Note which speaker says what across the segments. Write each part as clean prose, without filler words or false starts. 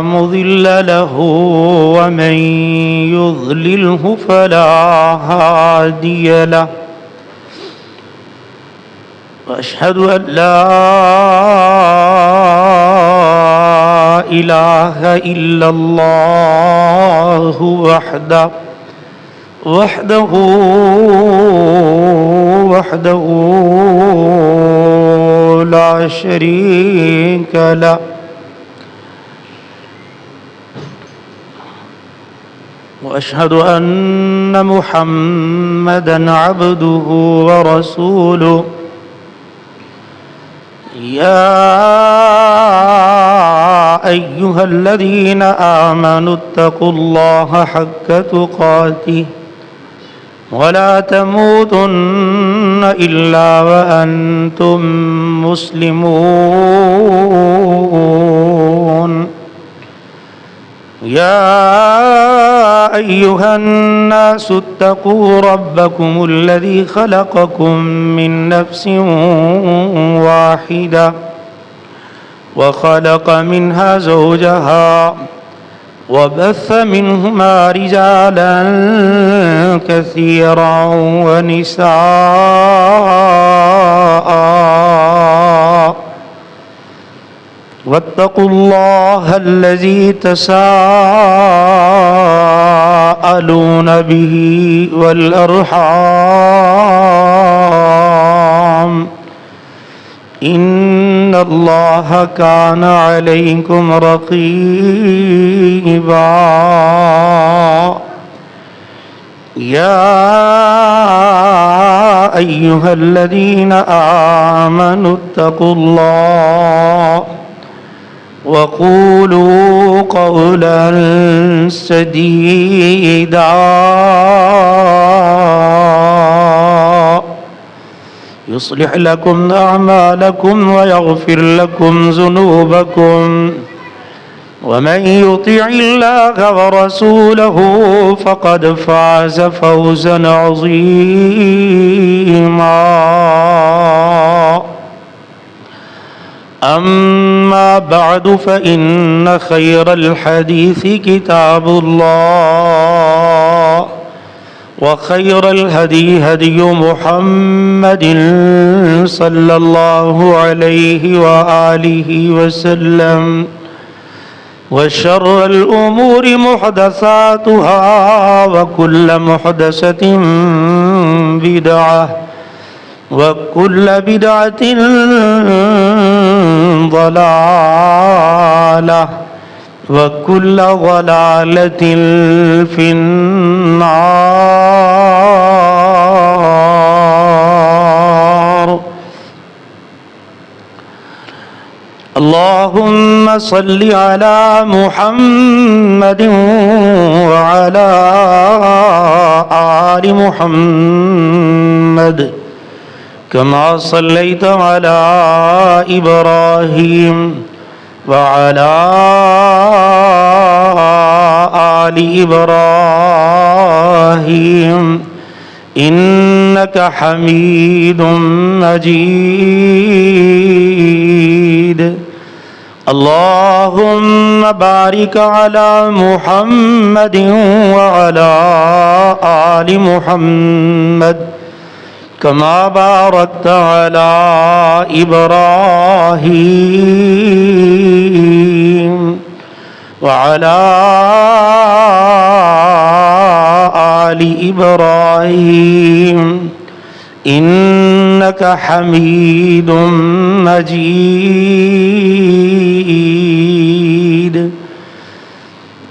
Speaker 1: مضل له ومن يضلله فلا هادي له وأشهد أن لا إله إلا الله وحده لا شريك له وأشهد أن محمدًا عبده ورسوله يا أيها الذين آمنوا اتقوا الله حق تقاته ولا تموتن إلا وأنتم مسلمون يا أيها الناس اتقوا ربكم الذي خلقكم من نفس واحدة وخلق منها زوجها وبث منهما رجالا كثيرا ونساء واتقوا الله الذي تساءلون به والأرحام إن الله كان عليكم رقيبا يا أيها الذين آمنوا اتقوا الله وقولوا قولا سديدا يصلح لكم أعمالكم ويغفر لكم ذنوبكم ومن يطع الله ورسوله فقد فاز فوزا عظيما أما بعد فإن خير الحديث كتاب الله وخير الهدي هدي محمد صلى الله عليه وآله وسلم وشر الأمور محدثاتها وكل محدثة بدعة وكل بدعة ضلالة وكل ضلالة في النار. اللهم صل على محمد وعلى آل محمد كما صليت على إبراهيم وعلى آل إبراهيم إنك حميد مجيد. اللهم بارك على محمد وعلى آل محمد كما باركت على إبراهيم وعلى آل إبراهيم إنك حميد مجيد.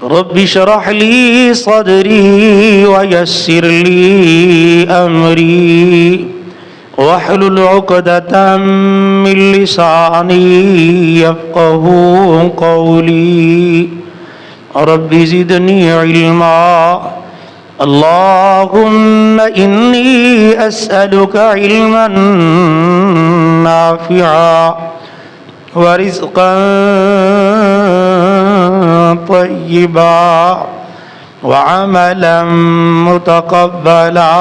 Speaker 1: رب اشرح لي صدري ويسر لي أمري واحلل عقدة من لساني يفقه قولي. رب زدني علما. اللهم إني أسألك علما نافعا ورزقا طيبا وعملا متقبلا.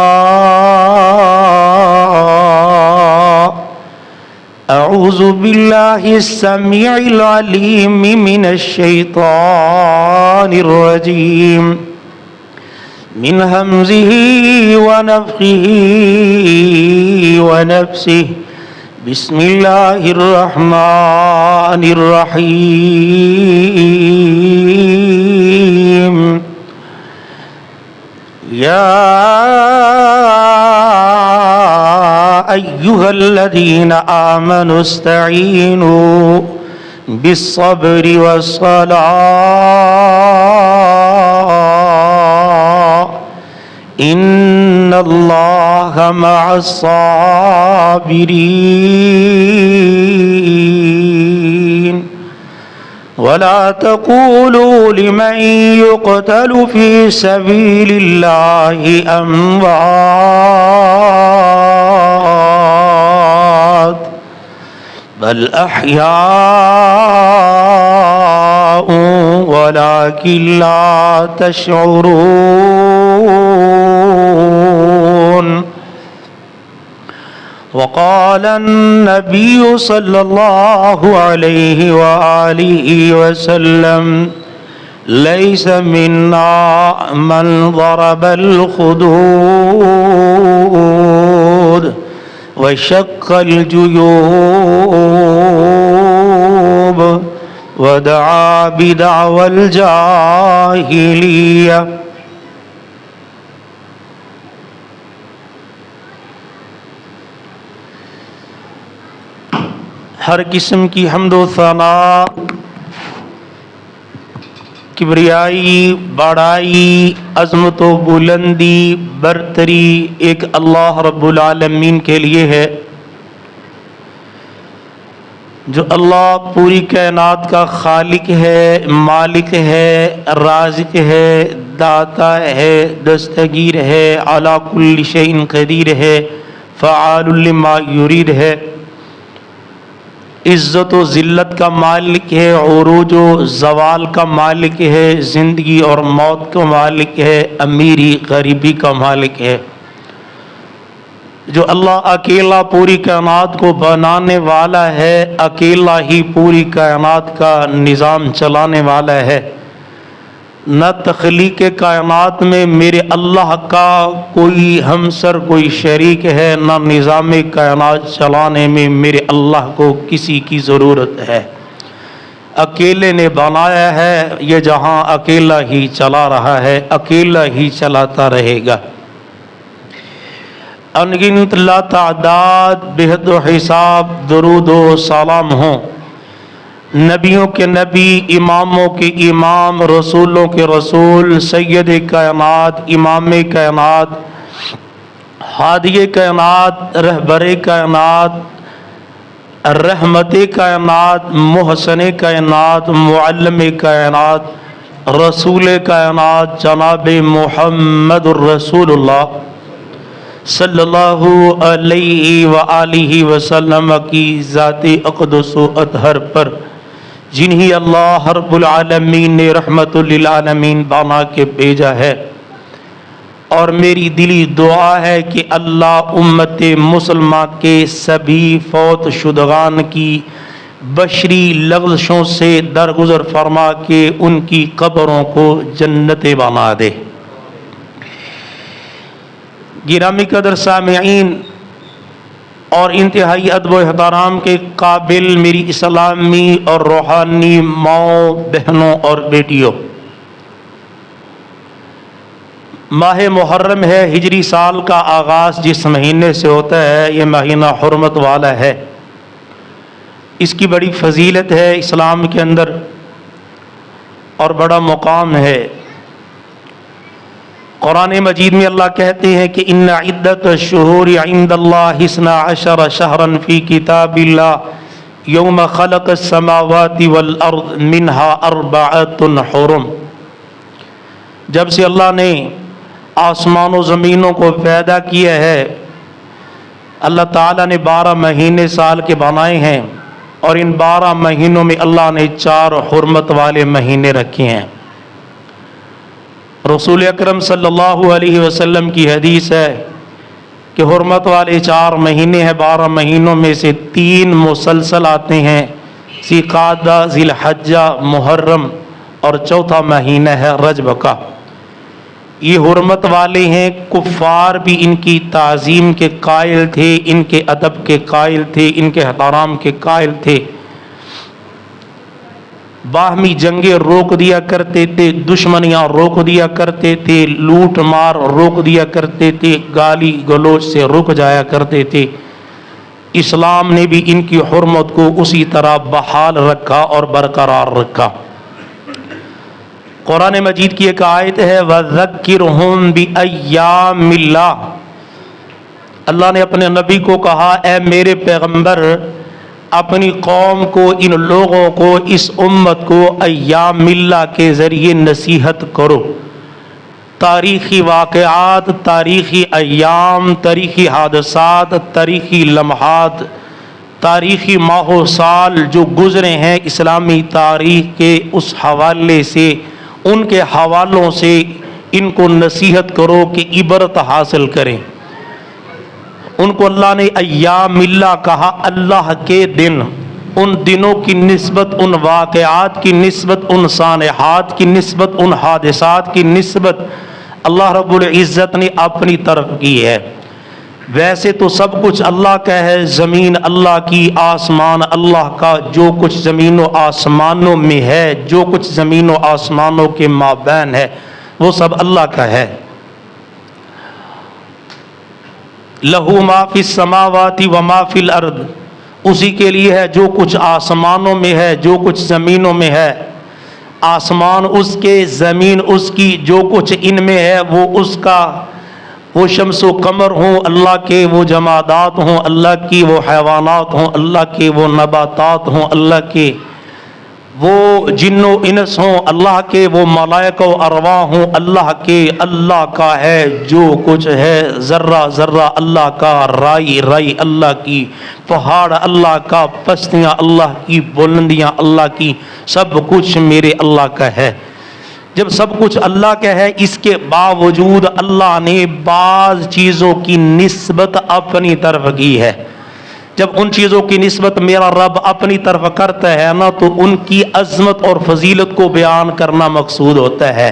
Speaker 1: أعوذ بالله السميع العليم من الشيطان الرجيم من همزه ونفخه ونفسه بسم الله الرحمن الرحيم يا أيها الذين آمنوا استعينوا بالصبر والصلاة إن الله مع الصابرين ولا تقولوا لمن يقتل في سبيل الله أموات بل أحياء ولكن لا تشعرون وقال النبي صلى الله عليه وآله وسلم ليس منا من ضرب الخدود وشق الجيوب ودعا بدعوى الجاهلية. ہر قسم کی حمد و ثنا، کبریائی، بڑائی، عظمت و بلندی، برتری ایک اللہ رب العالمین کے لیے ہے، جو اللہ پوری کائنات کا خالق ہے، مالک ہے، رازق ہے، داتا ہے، دستگیر ہے، علی کل شیء قدیر ہے، فعال لما یرید ہے، عزت و ذلت کا مالک ہے، عروج و زوال کا مالک ہے، زندگی اور موت کا مالک ہے، امیری غریبی کا مالک ہے، جو اللہ اکیلا پوری کائنات کو بنانے والا ہے، اکیلا ہی پوری کائنات کا نظام چلانے والا ہے۔ نہ تخلیق کائنات میں میرے اللہ کا کوئی ہمسر، کوئی شریک ہے، نہ نظام کائنات چلانے میں میرے اللہ کو کسی کی ضرورت ہے۔ اکیلے نے بنایا ہے یہ جہاں، اکیلا ہی چلا رہا ہے، اکیلا ہی چلاتا رہے گا۔ انگنت لا تعداد بے حد و حساب درود و سلام ہوں نبیوں کے نبی، اماموں کے امام، رسولوں کے رسول، سید کائنات، امام کائنات، ہادی کائنات، رہبر کائنات، رحمت کائنات، محسن کائنات، معلم کائنات، رسول کائنات جناب محمد الرسول اللہ صلی اللہ علیہ وآلہ وسلم کی ذات اقدس و اطہر پر، جنہیں اللہ رب العالمین نے رحمت للعالمین بنا کے بھیجا ہے۔ اور میری دلی دعا ہے کہ اللہ امت مسلمہ کے سبھی فوت شدگان کی بشری لغزشوں سے درگزر فرما کے ان کی قبروں کو جنت بنا دے۔ گرامی قدر سامعین اور انتہائی ادب و احترام کے قابل میری اسلامی اور روحانی ماؤں، بہنوں اور بیٹیوں، ماہ محرم ہے، ہجری سال کا آغاز جس مہینے سے ہوتا ہے، یہ مہینہ حرمت والا ہے، اس کی بڑی فضیلت ہے اسلام کے اندر اور بڑا مقام ہے۔ قرآن مجید میں اللہ کہتے ہیں کہ ان عدت الشہور عند اللہ 12 شہرا فی کتاب اللہ یوم خلق السماوات والارض منها 4 حرم۔ جب سے اللہ نے آسمان و زمینوں کو پیدا کیا ہے، اللہ تعالیٰ نے 12 مہینے سال کے بنائے ہیں، اور ان 12 مہینوں میں اللہ نے 4 حرمت والے مہینے رکھے ہیں۔ رسول اکرم صلی اللہ علیہ وسلم کی حدیث ہے کہ حرمت والے 4 مہینے ہیں، 12 مہینوں میں سے 3 مسلسل آتے ہیں، ذی قعدہ، ذی الحجہ، محرم، اور چوتھا مہینہ ہے رجب کا۔ یہ حرمت والے ہیں، کفار بھی ان کی تعظیم کے قائل تھے، ان کے ادب کے قائل تھے، ان کے احترام کے قائل تھے، باہمی جنگیں روک دیا کرتے تھے، دشمنیاں روک دیا کرتے تھے، لوٹ مار روک دیا کرتے تھے، گالی گلوچ سے رک جایا کرتے تھے۔ اسلام نے بھی ان کی حرمت کو اسی طرح بحال رکھا اور برقرار رکھا۔ قرآن مجید کی ایک آیت ہے وَذَكِّرْهُمْ بِأَيَّامِ اللَّهِ، اللہ نے اپنے نبی کو کہا اے میرے پیغمبر اپنی قوم کو، ان لوگوں کو، اس امت کو ایام اللہ کے ذریعے نصیحت کرو۔ تاریخی واقعات، تاریخی ایام، تاریخی حادثات، تاریخی لمحات، تاریخی ماہ و سال جو گزرے ہیں اسلامی تاریخ کے، اس حوالے سے، ان کے حوالوں سے ان کو نصیحت کرو کہ عبرت حاصل کریں۔ ان کو اللہ نے ایام اللہ کہا، اللہ کے دن، ان دنوں کی نسبت، ان واقعات کی نسبت، ان سانحات کی نسبت، ان حادثات کی نسبت اللہ رب العزت نے اپنی طرف کی ہے۔ ویسے تو سب کچھ اللہ کا ہے، زمین اللہ کی، آسمان اللہ کا، جو کچھ زمین و آسمانوں میں ہے، جو کچھ زمین و آسمانوں کے مابین ہے، وہ سب اللہ کا ہے۔ لہو ما فی السماوات و ما فی الارض، اسی کے لیے ہے جو کچھ آسمانوں میں ہے، جو کچھ زمینوں میں ہے۔ آسمان اس کے، زمین اس کی، جو کچھ ان میں ہے وہ اس کا۔ وہ شمس و قمر ہوں اللہ کے، وہ جمادات ہوں اللہ کی، وہ حیوانات ہوں اللہ کے، وہ نباتات ہوں اللہ کے، وہ جن و انس ہوں اللہ کے، وہ ملائکہ و ارواح ہوں اللہ کے۔ اللہ کا ہے جو کچھ ہے، ذرہ ذرہ اللہ کا، رائی رائی اللہ کی، پہاڑ اللہ کا، پستیاں اللہ کی، بلندیاں اللہ کی، سب کچھ میرے اللہ کا ہے۔ جب سب کچھ اللہ کا ہے، اس کے باوجود اللہ نے بعض چیزوں کی نسبت اپنی طرف کی ہے۔ جب ان چیزوں کی نسبت میرا رب اپنی طرف کرتا ہے نا، تو ان کی عظمت اور فضیلت کو بیان کرنا مقصود ہوتا ہے۔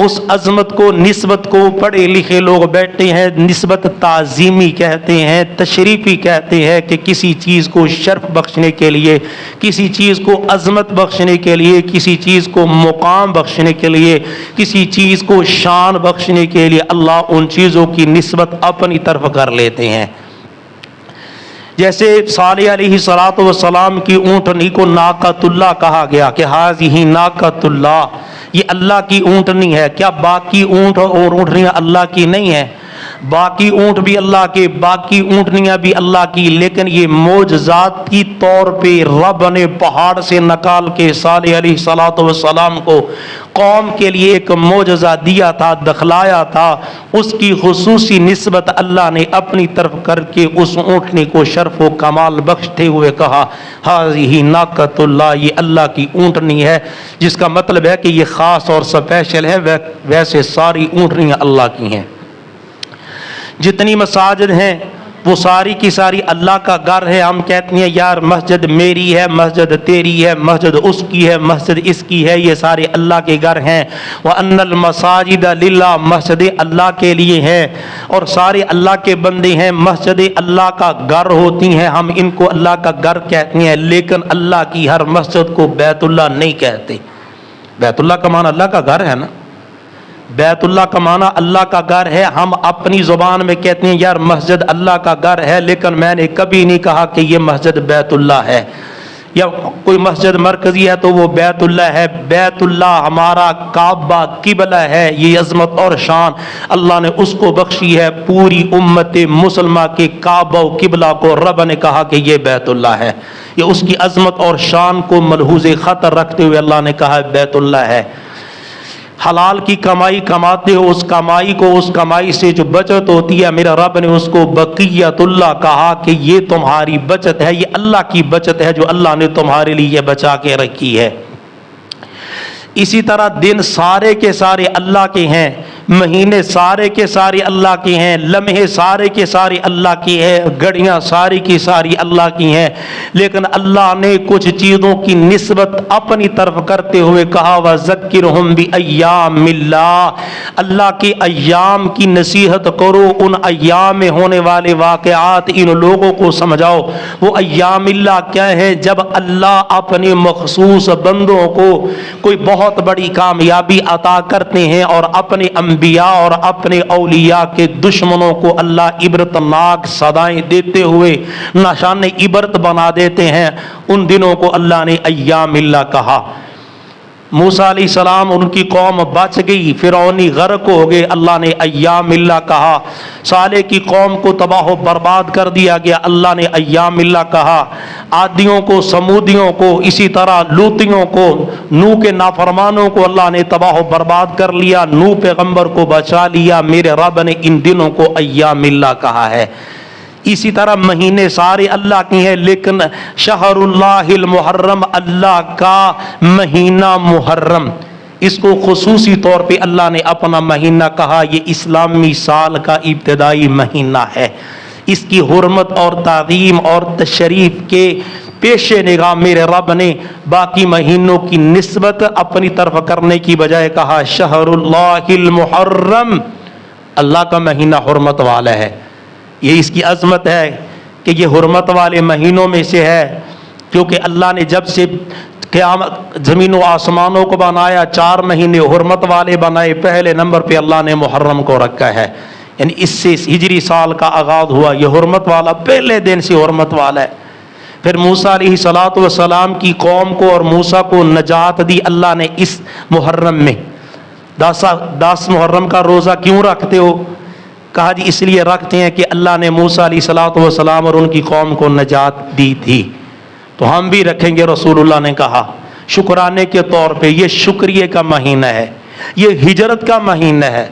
Speaker 1: اس عظمت کو، نسبت کو پڑھے لکھے لوگ بیٹھتے ہیں نسبت تعظیمی کہتے ہیں، تشریفی کہتے ہیں، کہ کسی چیز کو شرف بخشنے کے لیے، کسی چیز کو عظمت بخشنے کے لیے، کسی چیز کو مقام بخشنے کے لیے، کسی چیز کو شان بخشنے کے لیے اللہ ان چیزوں کی نسبت اپنی طرف کر لیتے ہیں۔ جیسے صالح علیہ السلام کی اونٹنی کو ناقۃ اللہ کہا گیا کہ ہذہ ناقۃ اللہ، یہ اللہ کی اونٹنی ہے۔ کیا باقی اونٹ اور اونٹنیاں اللہ کی نہیں ہیں؟ باقی اونٹ بھی اللہ کے، باقی اونٹنیاں بھی اللہ کی، لیکن یہ معجزاتی طور پہ رب نے پہاڑ سے نکال کے صالح علیہ السلام کو قوم کے لیے ایک معجزہ دیا تھا، دکھلایا تھا۔ اس کی خصوصی نسبت اللہ نے اپنی طرف کر کے اس اونٹنی کو شرف و کمال بخشتے ہوئے کہا ہذہ ناقۃ اللہ، یہ اللہ کی اونٹنی ہے، جس کا مطلب ہے کہ یہ خاص اور اسپیشل ہے۔ ویسے ساری اونٹنیاں اللہ کی ہیں۔ جتنی مساجد ہیں وہ ساری کی ساری اللہ کا گھر ہے۔ ہم کہتے ہیں یار مسجد میری ہے، مسجد تیری ہے، مسجد اس کی ہے، مسجد اس کی ہے، یہ سارے اللہ کے گھر ہیں۔ وَأَنَّ الْمَسَاجِدَ لِلَّهِ، مسجدیں اللہ کے لیے ہیں اور سارے اللہ کے بندے ہیں۔ مسجدیں اللہ کا گھر ہوتی ہیں، ہم ان کو اللہ کا گھر کہتے ہیں، لیکن اللہ کی ہر مسجد کو بیت اللہ نہیں کہتے۔ بیت اللہ کا معنی اللہ کا گھر ہے نا، بیت اللہ کا معنی اللہ کا گھر ہے۔ ہم اپنی زبان میں کہتے ہیں یار مسجد اللہ کا گھر ہے، لیکن میں نے کبھی نہیں کہا کہ یہ مسجد بیت اللہ ہے، یا کوئی مسجد مرکزی ہے تو وہ بیت اللہ ہے۔ بیت اللہ ہمارا کعبہ قبلہ ہے، یہ عظمت اور شان اللہ نے اس کو بخشی ہے۔ پوری امت مسلمہ کے کعبہ و قبلہ کو رب نے کہا کہ یہ بیت اللہ ہے، یہ اس کی عظمت اور شان کو ملحوظ خطر رکھتے ہوئے اللہ نے کہا بیت اللہ ہے۔ حلال کی کمائی کماتے ہو، اس کمائی کو، اس کمائی سے جو بچت ہوتی ہے، میرا رب نے اس کو بقیت اللہ کہا کہ یہ تمہاری بچت ہے، یہ اللہ کی بچت ہے جو اللہ نے تمہارے لیے بچا کے رکھی ہے۔ اسی طرح دن سارے کے سارے اللہ کے ہیں۔ مہینے سارے کے سارے اللہ کے ہیں، لمحے سارے کے سارے اللہ کی ہے، گھڑیاں ساری کی ساری اللہ کی ہیں، لیکن اللہ نے کچھ چیزوں کی نسبت اپنی طرف کرتے ہوئے کہا وَذَكِّرْهُمْ بِأَيَّامِ اللَّهِ، اللہ کے ایام کی نصیحت کرو، ان ایام میں ہونے والے واقعات ان لوگوں کو سمجھاؤ۔ وہ ایام اللہ کیا ہے؟ جب اللہ اپنے مخصوص بندوں کو کوئی بہت بڑی کامیابی عطا کرتے ہیں اور اپنے انبیاء اور اپنے اولیاء کے دشمنوں کو اللہ عبرتناک صدائیں دیتے ہوئے نشان عبرت بنا دیتے ہیں، ان دنوں کو اللہ نے ایام اللہ کہا۔ موسیٰ علیہ السلام ان کی قوم بچ گئی، فرعونی غرق ہو گئے، اللہ نے ایام اللہ کہا۔ صالح کی قوم کو تباہ و برباد کر دیا گیا، اللہ نے ایام اللہ کہا۔ عادیوں کو، سمودیوں کو، اسی طرح لوطیوں کو، نوح کے نافرمانوں کو اللہ نے تباہ و برباد کر لیا، نوح پیغمبر کو بچا لیا، میرے رب نے ان دنوں کو ایام اللہ کہا ہے۔ اسی طرح مہینے سارے اللہ کی ہیں، لیکن شہر اللہ المحرم، اللہ کا مہینہ محرم، اس کو خصوصی طور پہ اللہ نے اپنا مہینہ کہا، یہ اسلامی سال کا ابتدائی مہینہ ہے۔ اس کی حرمت اور تعظیم اور تشریف کے پیش نگاہ میرے رب نے باقی مہینوں کی نسبت اپنی طرف کرنے کی بجائے کہا شہر اللہ المحرم، اللہ کا مہینہ حرمت والا ہے۔ یہ اس کی عظمت ہے کہ یہ حرمت والے مہینوں میں سے ہے، کیونکہ اللہ نے جب سے قیامت زمین و آسمانوں کو بنایا 4 مہینے حرمت والے بنائے، پہلے نمبر پہ اللہ نے محرم کو رکھا ہے، یعنی اس سے ہجری سال کا آغاز ہوا، یہ حرمت والا پہلے دن سے حرمت والا ہے۔ پھر موسیٰ علیہ السلام کی قوم کو اور موسیٰ کو نجات دی اللہ نے اس محرم میں۔ 10 محرم کا روزہ کیوں رکھتے ہو؟ کہا جی اس لیے رکھتے ہیں کہ اللہ نے موسیٰ علیہ السلام اور ان کی قوم کو نجات دی تھی، تو ہم بھی رکھیں گے، رسول اللہ نے کہا شکرانے کے طور پہ۔ یہ شکریہ کا مہینہ ہے، یہ ہجرت کا مہینہ ہے۔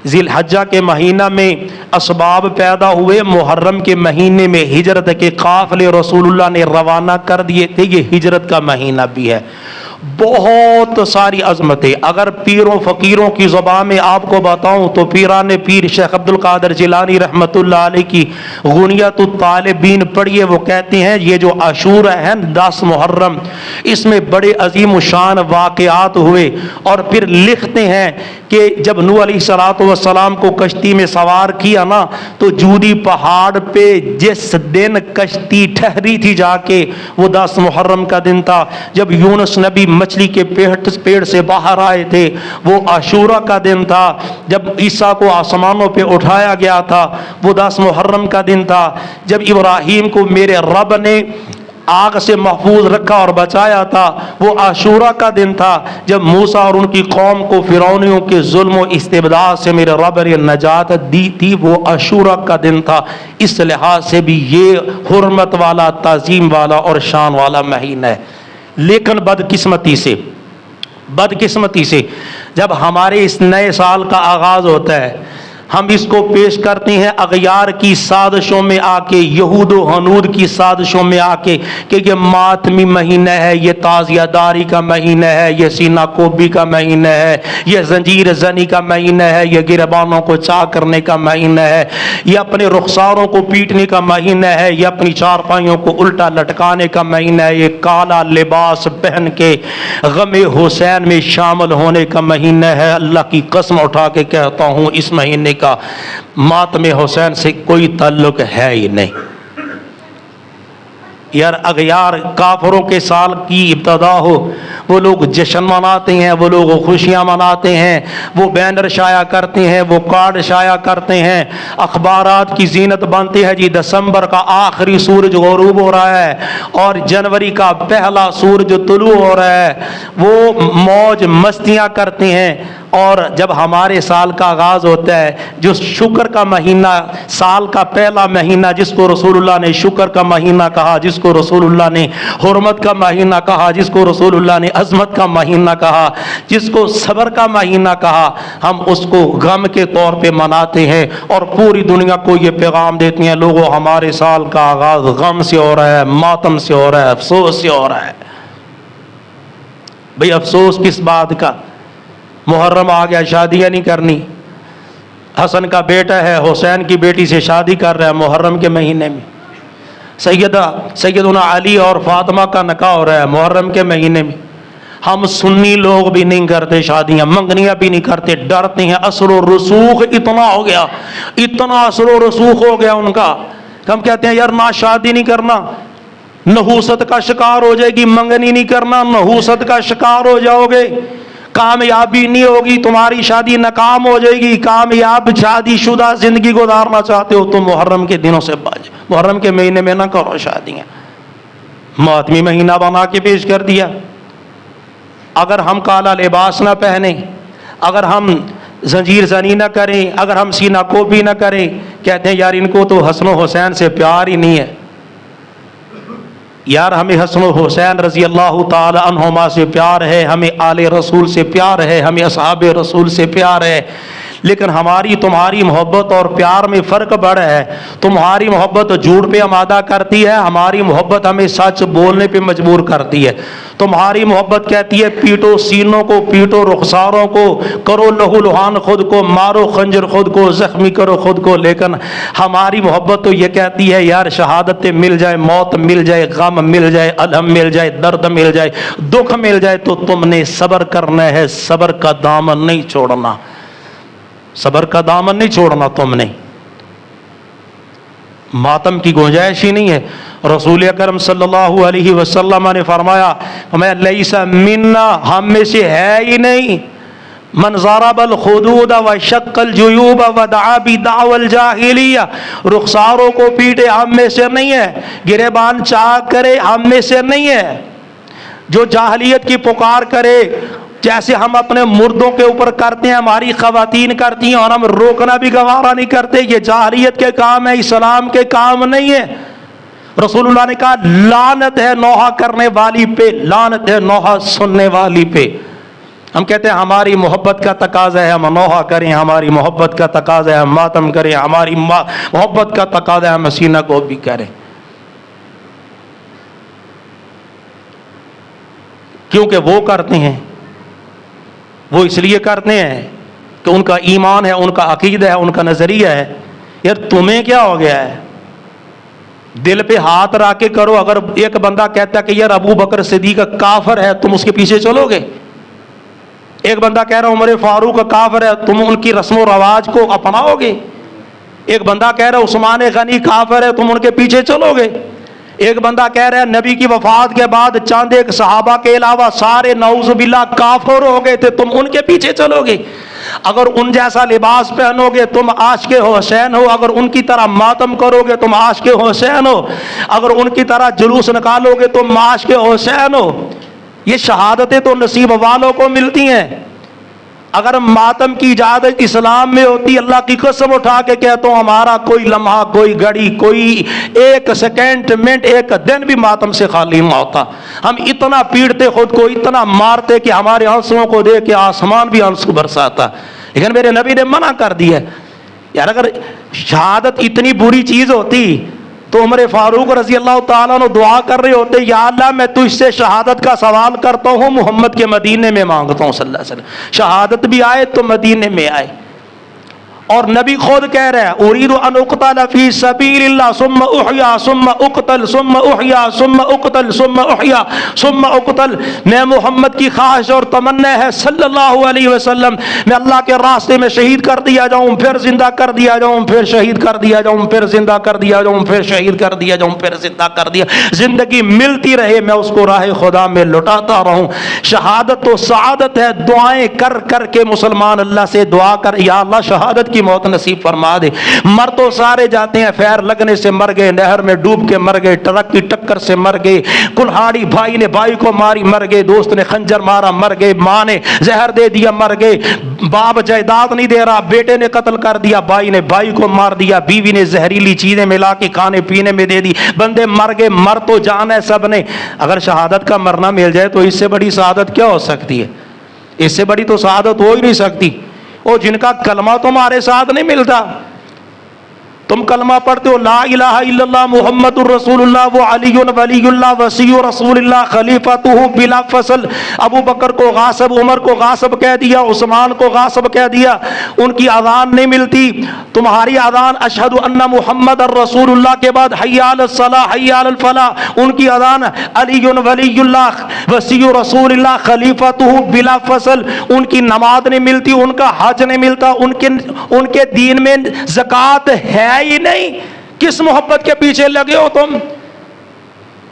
Speaker 1: ذی الحجہ کے مہینہ میں اسباب پیدا ہوئے، محرم کے مہینے میں ہجرت کے قافلے رسول اللہ نے روانہ کر دیے تھے، یہ ہجرت کا مہینہ بھی ہے۔ بہت ساری عظمتیں، اگر پیروں فقیروں کی زبان میں آپ کو بتاؤں تو پیران پیر شیخ عبد القادر جیلانی رحمۃ اللہ علیہ کی غنیت الطالبین پڑھیے، وہ کہتے ہیں یہ جو عاشورہ ہے 10 محرم، اس میں بڑے عظیم و شان واقعات ہوئے، اور پھر لکھتے ہیں کہ جب نوح علیہ السلام کو کشتی میں سوار کیا نا، تو جودی پہاڑ پہ جس دن کشتی ٹھہری تھی جا کے وہ 10 محرم کا دن تھا۔ جب یونس نبی مچھلی کے پیڑ سے باہر آئے تھے وہ عاشورہ کا دن تھا۔ جب عیسیٰ کو آسمانوں پہ اٹھایا گیا تھا وہ 10 محرم کا دن تھا۔ جب ابراہیم کو میرے رب نے آگ سے محفوظ رکھا اور بچایا تھا وہ عاشورہ کا دن تھا۔ جب موسیٰ اور ان کی قوم کو فرعونیوں کے ظلم و استبداد سے میرے رب نے نجات دی تھی وہ عاشورہ کا دن تھا۔ اس لحاظ سے بھی یہ حرمت والا، تعظیم والا اور شان والا مہینہ ہے۔ لیکن بدقسمتی سے جب ہمارے اس نئے سال کا آغاز ہوتا ہے ہم اس کو پیش کرتے ہیں اغیار کی سازشوں میں آ کے، یہود و حنود کی سازشوں میں آ کے کہ یہ ماتمی مہینہ ہے، یہ تعزیہ داری کا مہینہ ہے، یہ سینہ کوبی کا مہینہ ہے، یہ زنجیر زنی کا مہینہ ہے، یہ گربانوں کو چاک کرنے کا مہینہ ہے، یہ اپنے رخساروں کو پیٹنے کا مہینہ ہے، یہ اپنی چارپائیوں کو الٹا لٹکانے کا مہینہ ہے، یہ کالا لباس پہن کے غم حسین میں شامل ہونے کا مہینہ ہے۔ اللہ کی قسم اٹھا کے کہتا ہوں اس مہینے کا ماتم حسین سے کوئی تعلق ہے ہی نہیں۔ یار اغیار کافروں کے سال کی ابتدا ہو، وہ لوگ جشن مناتے ہیں، وہ لوگ خوشیاں مناتے ہیں، وہ بینر شائع کرتے ہیں، وہ کارڈ شائع کرتے ہیں، اخبارات کی زینت بنتی ہے جی دسمبر کا آخری سورج غروب ہو رہا ہے اور جنوری کا پہلا سورج طلوع ہو رہا ہے، وہ موج مستیاں کرتے ہیں۔ اور جب ہمارے سال کا آغاز ہوتا ہے جو شکر کا مہینہ، سال کا پہلا مہینہ جس کو رسول اللہ نے شکر کا مہینہ کہا، جس کو رسول اللہ نے حرمت کا مہینہ کہا، جس کو رسول اللہ نے عظمت کا مہینہ کہا، جس کو صبر کا مہینہ کہا، ہم اس کو غم کے طور پہ مناتے ہیں اور پوری دنیا کو یہ پیغام دیتے ہیں لوگوں ہمارے سال کا آغاز غم سے ہو رہا ہے، ماتم سے ہو رہا ہے، افسوس سے ہو رہا ہے۔ بھئی افسوس کس بات کا؟ محرم آ گیا، شادیاں نہیں کرنی، حسن کا بیٹا ہے حسین کی بیٹی سے شادی کر رہا ہے محرم کے مہینے میں، سیدنا علی اور فاطمہ کا نکاح ہو رہا ہے محرم کے مہینے میں. ہم سنی لوگ بھی نہیں کرتے شادیاں، منگنیاں بھی نہیں کرتے، ڈرتے ہیں. اثر و رسوخ اتنا ہو گیا، اتنا اثر و رسوخ ہو گیا ان کا، ہم کہتے ہیں یار نہ شادی نہیں کرنا، نحوست کا شکار ہو جائے گی. منگنی نہیں کرنا، نحوست کا شکار ہو جاؤ گے، کامیابی نہیں ہوگی، تمہاری شادی ناکام ہو جائے گی. کامیاب شادی شدہ زندگی گزارنا چاہتے ہو تو محرم کے دنوں سے باج، محرم کے مہینے میں نہ کرو شادیاں. ماتمی مہینہ بنا کے پیش کر دیا. اگر ہم کالا لباس نہ پہنیں، اگر ہم زنجیر زنی نہ کریں، اگر ہم سینہ کوبی نہ کریں، کہتے ہیں یار ان کو تو حسن و حسین سے پیار ہی نہیں ہے. یار ہمیں حسن و حسین رضی اللہ تعالی عنہما سے پیار ہے، ہمیں آل رسول سے پیار ہے، ہمیں اصحاب رسول سے پیار ہے، لیکن ہماری تمہاری محبت اور پیار میں فرق بڑا ہے. تمہاری محبت جھوٹ پہ آمادہ کرتی ہے، ہماری محبت ہمیں سچ بولنے پہ مجبور کرتی ہے. تمہاری محبت کہتی ہے پیٹو سینوں کو، پیٹو رخساروں کو، کرو لہو لہان خود کو، مارو خنجر خود کو، زخمی کرو خود کو. لیکن ہماری محبت تو یہ کہتی ہے یار شہادت مل جائے، موت مل جائے، غم مل جائے، الم مل جائے، درد مل جائے، دکھ مل جائے تو تم نے صبر کرنا ہے، صبر کا دامن نہیں چھوڑنا، صبر کا دامن نہیں چھوڑنا تم نے. ماتم کی گنجائش ہی نہیں ہے. رسول اکرم صلی اللہ علیہ وسلم نے فرمایا میں لیس منا، ہم میں سے ہے ہی نہیں، من ضرب الخدود وشق الجیوب ودعا بدعوى الجاہلیہ، رخساروں کو پیٹے ہم میں سے نہیں ہے، گریبان چاک کرے ہم میں سے نہیں ہے، جو جاہلیت کی پکار کرے جیسے ہم اپنے مردوں کے اوپر کرتے ہیں، ہماری خواتین کرتی ہیں اور ہم روکنا بھی گوارا نہیں کرتے. یہ جاہلیت کے کام ہے، اسلام کے کام نہیں ہے. رسول اللہ نے کہا لعنت ہے نوحہ کرنے والی پہ، لعنت ہے نوحہ سننے والی پہ. ہم کہتے ہیں ہماری محبت کا تقاضا ہے ہم نوحہ کریں، ہماری محبت کا تقاضا ہے ہم ماتم کریں، ہماری محبت کا تقاضا ہے ہم سینہ کو بھی کریں. کیونکہ وہ کرتے ہیں، وہ اس لیے کرتے ہیں کہ ان کا ایمان ہے، ان کا عقیدہ ہے، ان کا نظریہ ہے. یار تمہیں کیا ہو گیا ہے؟ دل پہ ہاتھ رکھ کے کرو. اگر ایک بندہ کہتا ہے کہ یار ابو بکر صدیق کافر ہے، تم اس کے پیچھے چلو گے؟ ایک بندہ کہہ رہا عمر فاروق کافر ہے، تم ان کی رسم و رواج کو اپناؤ گے؟ ایک بندہ کہہ رہا عثمان غنی کافر ہے، تم ان کے پیچھے چلو گے؟ ایک بندہ کہہ رہا ہے نبی کی وفات کے بعد چند ایک صحابہ کے علاوہ سارے نعوذ باللہ کافر ہو گئے تھے، تم ان کے پیچھے چلو گے؟ اگر ان جیسا لباس پہنو گے تم عاشق حسین ہو، اگر ان کی طرح ماتم کرو گے تم عاشق حسین ہو، اگر ان کی طرح جلوس نکالو گے تم عاشق حسین ہو. یہ شہادتیں تو نصیب والوں کو ملتی ہیں. اگر ماتم کی اجازت اسلام میں ہوتی، اللہ کی قسم اٹھا کے کہتا ہوں ہمارا کوئی لمحہ، کوئی گھڑی، کوئی ایک سیکنڈ، منٹ، ایک دن بھی ماتم سے خالی نہ ہوتا. ہم اتنا پیٹتے خود کو، اتنا مارتے کہ ہمارے آنسوؤں کو دیکھ کے آسمان بھی آنسو برساتا. لیکن میرے نبی نے منع کر دیا. یار اگر شہادت اتنی بری چیز ہوتی تو عمر فاروق رضی اللہ تعالیٰ عنہ دعا کر رہے ہوتے یا اللہ میں تجھ سے شہادت کا سوال کرتا ہوں، محمد کے مدینے میں مانگتا ہوں صلی اللہ علیہ وسلم، شہادت بھی آئے تو مدینے میں آئے. اور نبی خود کہہ رہا ہے اريد ان اقتل في سبيل الله ثم احيا ثم اقتل ثم احيا ثم اقتل ثم احيا ثم اقتل. میں محمد کی خواہش اور تمنا ہے صلی اللہ علیہ وسلم میں اللہ کے راستے میں شہید کر دیا جاؤں، پھر زندہ کر دیا جاؤں، پھر شہید کر دیا جاؤں، پھر زندہ کر دیا جاؤں، پھر شہید کر دیا جاؤں، پھر زندہ کر دیا. زندگی ملتی رہے میں اس کو راہ خدا میں لٹاتا رہوں. شہادت تو سعادت ہے. دعائیں کر کر کے مسلمان اللہ سے دعا کر یا اللہ شہادت کی موت نصیب فرما دے. مر تو سارے جاتے ہیں، فیر لگنے سے مر گئے، نہر میں ڈوب کے مر گئے، ٹرک کی ٹکر سے مر گئے، کلہاڑی بھائی نے بھائی کو ماری مر گئے، دوست نے خنجر مارا مر گئے، ماں نے زہر دے دیا مر گئے، باپ جائیداد نہیں دے رہا بیٹے نے قتل کر دیا، بھائی نے بھائی کو مار دیا، بیوی نے زہریلی چیزیں ملا کے کھانے پینے میں دے دی، بندے مر گئے. مر تو جانا ہے سب نے. اگر شہادت کا مرنا مل جائے تو اس سے بڑی سعادت کیا ہو سکتی ہے؟ اس سے بڑی تو سعادت ہو ہی نہیں سکتی. اور جن کا کلمہ تمہارے ساتھ نہیں ملتا، تم کلمہ پڑھتے ہو لا الہ الا اللہ محمد الرسول اللہ وہ علی ولی اللہ وصی رسول اللہ خلیفۃہ بلا فصل. ابو بکر کو غاصب، عمر کو غاصب کہہ دیا، عثمان کو غاصب کہہ دیا. ان کی اذان نہیں ملتی. تمہاری اذان اشہد ان محمد الرسول اللہ کے بعد حی علی الصلاۃ حی علی الفلاح. ان کی اذان علی ولی اللہ وصی رسول اللہ خلیفۃہ بلا فصل. ان کی نماز نہیں ملتی، ان کا حج نہیں ملتا، ان کے دین میں زکوٰۃ ہے ہی نہیں. کس محبت کے پیچھے لگے ہو تم؟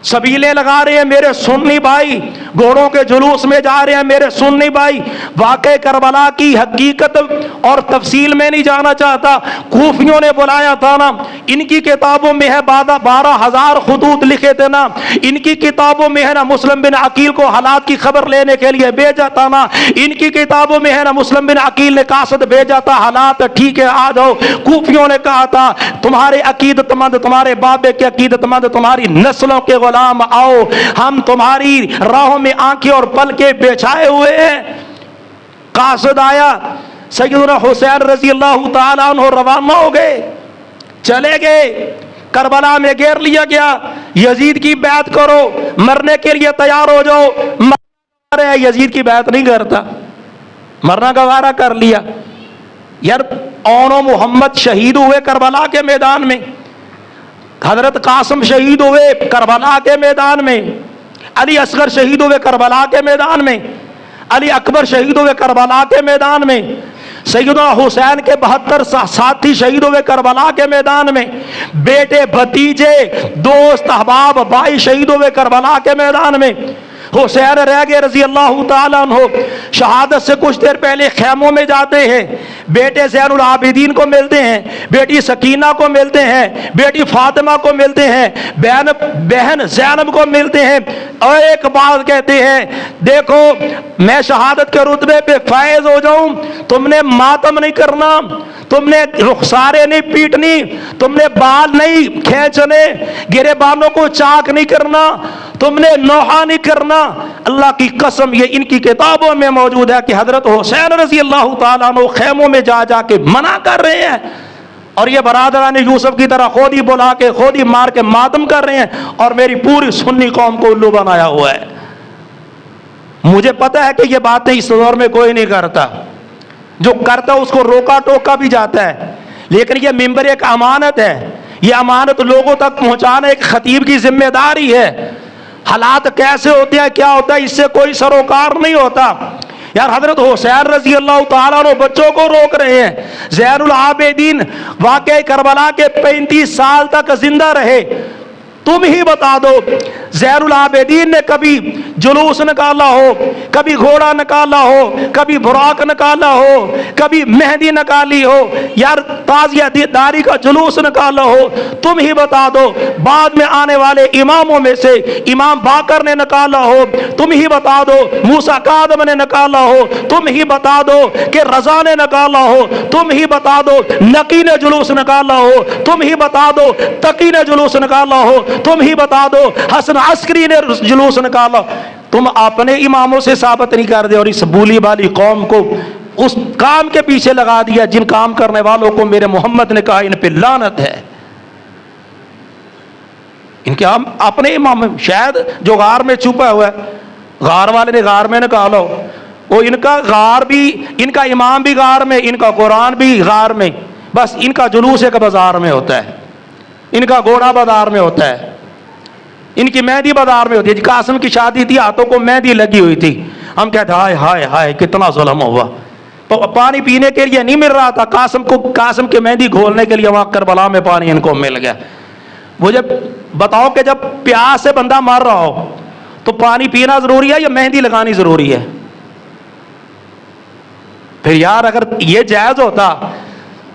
Speaker 1: سبیلیں لگا رہے ہیں میرے سنی بھائی، گھوڑوں کے جلوس میں جا رہے ہیں میرے سنی بھائی. واقع کربلا کی حقیقت اور تفصیل میں نہیں جانا چاہتا. کوفیوں نے بلایا تھا نا، ان کی کتابوں میں ہے 12,000 خطوط لکھے تھے نا. ان کی کتابوں میں ہے نا مسلم بن عقیل کو حالات کی خبر لینے کے لیے بھیجا تھا نا. ان کی کتابوں میں ہے نا مسلم بن عقیل نے قاصد بھیجا تھا حالات ٹھیک ہے آ جاؤ. کوفیوں نے کہا تھا تمہارے عقیدت مند، تمہارے بابے کے عقیدت مند، تمہاری نسلوں کے غلام آؤ، ہم تمہاری راہوں میں آنکھیں اور پلکیں بچھائے ہوئے ہیں. قاصد آیا، سیدنا حسین رضی اللہ تعالیٰ عنہ روانہ ہو گئے، چلے گئے. کربلا میں گھیر لیا گیا. یزید کی بیعت کرو، مرنے کے لیے تیار ہو جاؤ. یزید کی بیعت نہیں کرتا، مرنا گوارا کر لیا. یار اون و محمد شہید ہوئے کربلا کے میدان میں، حضرت قاسم شہید ہوئے کربلا کے میدان میں، علی اصغر شہید ہوئے کربلا کے میدان میں، علی اکبر شہید ہوئے کربلا کے میدان میں، سیدنا حسین کے 72 ساتھی شہید ہوئے کربلا کے میدان میں، بیٹے بھتیجے دوست احباب بھائی شہید ہوئے کربلا کے میدان میں. حسین رہ گئے رضی اللہ تعالیٰ عنہ. شہادت سے کچھ دیر پہلے خیموں میں جاتے ہیں، بیٹے زین العابدین کو ملتے ہیں، بیٹی سکینہ کو ملتے ہیں، بیٹی فاطمہ کو ملتے ہیں، بہن زینب کو ملتے ہیں، اور ایک بات کہتے ہیں دیکھو میں شہادت کے رتبے پہ فائز ہو جاؤں، تم نے ماتم نہیں کرنا، تم نے رخسارے نہیں پیٹنی، تم نے بال نہیں کھینچنے، گرے بالوں کو چاک نہیں کرنا، تم نے نوحہ نہیں کرنا. اللہ کی قسم یہ ان کی کتابوں میں موجود ہے کہ حضرت حسین رضی اللہ تعالیٰ عنہ خیموں میں جا جا کے منع کر رہے ہیں، اور یہ برادران یوسف کی طرح خود ہی بلا کے خود ہی مار کے ماتم کر رہے ہیں، اور میری پوری سنی قوم کو الو بنایا ہوا ہے. مجھے پتا ہے کہ یہ باتیں اس دور میں کوئی نہیں کرتا، جو کرتا اس کو روکا ٹوکا بھی جاتا ہے، لیکن یہ ممبر ایک امانت ہے. یہ امانت لوگوں تک پہنچانا ایک خطیب کی ذمہ داری ہے. حالات کیسے ہوتے ہیں کیا ہوتا ہے اس سے کوئی سروکار نہیں ہوتا. یار حضرت حسین رضی اللہ تعالیٰ عنہ بچوں کو روک رہے ہیں. زین العابدین واقع کربلا کے 35 سال تک زندہ رہے. تم ہی بتا دو زین العابدین نے کبھی جلوس نکالا ہو، کبھی گھوڑا نکالا ہو، کبھی براق نکالا ہو، کبھی مہندی نکالی ہو، یار تازیہ داری کا جلوس نکالا ہو؟ تم ہی بتا دو. بعد میں آنے والے اماموں میں سے امام باقر نے نکالا ہو، تم ہی بتا دو. موسیٰ کاظم نے نکالا ہو، تم ہی بتا دو. کہ رضا نے نکالا ہو، تم ہی بتا دو. نقی نے جلوس نکالا ہو، تم ہی بتا دو. تقی نے جلوس نکالا ہو، تم ہی بتا دو. حسن عسکری نے جلوس نکالا. تم اپنے اماموں سے ثابت نہیں کر دے اور اس بولی والی قوم کو اس کام کے پیچھے لگا دیا جن کام کرنے والوں کو میرے محمد نے کہا ان پہ لعنت ہے. ان کے اپنے امام شاید جو غار میں چھپا ہوا ہے، غار والے نے غار میں نکالا ہو، وہ ان کا غار بھی، ان کا امام بھی غار میں، ان کا قرآن بھی غار میں. بس ان کا جلوس ایک بازار میں ہوتا ہے، ان کا گھوڑا بازار میں ہوتا ہے، ان کی مہندی بازار میں ہوتی ہے. قاسم کی شادی تھی، ہاتھوں کو مہندی لگی ہوئی تھی. ہم کہتے ہائے ہائے ہائے کتنا ظلم ہوا. تو پانی پینے کے لیے نہیں مل رہا تھا قاسم کی مہندی گھولنے کے لیے وہاں کربلا میں پانی ان کو مل گیا. وہ جب بتاؤ کہ جب پیاس سے بندہ مر رہا ہو تو پانی پینا ضروری ہے یا مہندی لگانی ضروری ہے؟ پھر یار اگر یہ جائز ہوتا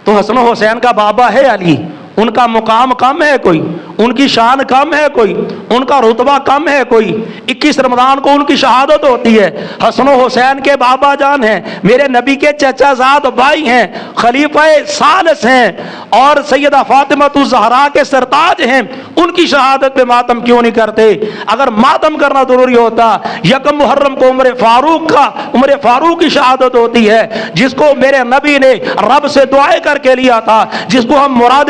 Speaker 1: تو حسن و حسین کا بابا ہے علی، ان کا مقام کم ہے کوئی؟ ان کی شان کم ہے کوئی؟ ان کا رتبہ کم ہے کوئی؟ 21 رمضان کو ان کی شہادت ہوتی ہے. حسن و حسین کے بابا جان ہیں، میرے نبی کے چچا زاد بھائی ہیں، خلیفہ ثالث ہیں، اور سیدہ فاطمہ الزہرا کے سرتاج ہیں. ان کی شہادت پہ ماتم کیوں نہیں کرتے؟ اگر ماتم کرنا ضروری ہوتا، یکم محرم کو عمر فاروق کی شہادت ہوتی ہے، جس کو میرے نبی نے رب سے دعائیں کر کے لیا تھا، جس کو ہم مراد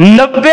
Speaker 1: 90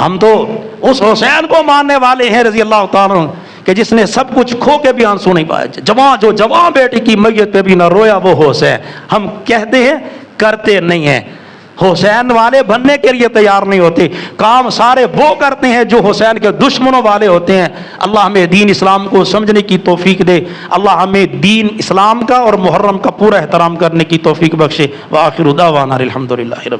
Speaker 2: ہم تو اس حسین کو ماننے والے ہیں رضی اللہ تعالیٰ عنہ کہ جس نے سب کچھ کھو کے بھی آنسو نہیں پائے، جوان بیٹی کی میت پہ بھی نہ رویا وہ حسین۔ ہم کہتے ہیں کرتے نہیں ہیں، حسین والے بننے کے لیے تیار نہیں ہوتے، کام سارے وہ کرتے ہیں جو حسین کے دشمنوں والے ہوتے ہیں۔ اللہ ہمیں دین اسلام کو سمجھنے کی توفیق دے، اللہ ہمیں دین اسلام کا اور محرم کا پورا احترام کرنے کی توفیق بخشے۔ وآخر دعوانا الحمدللہ رب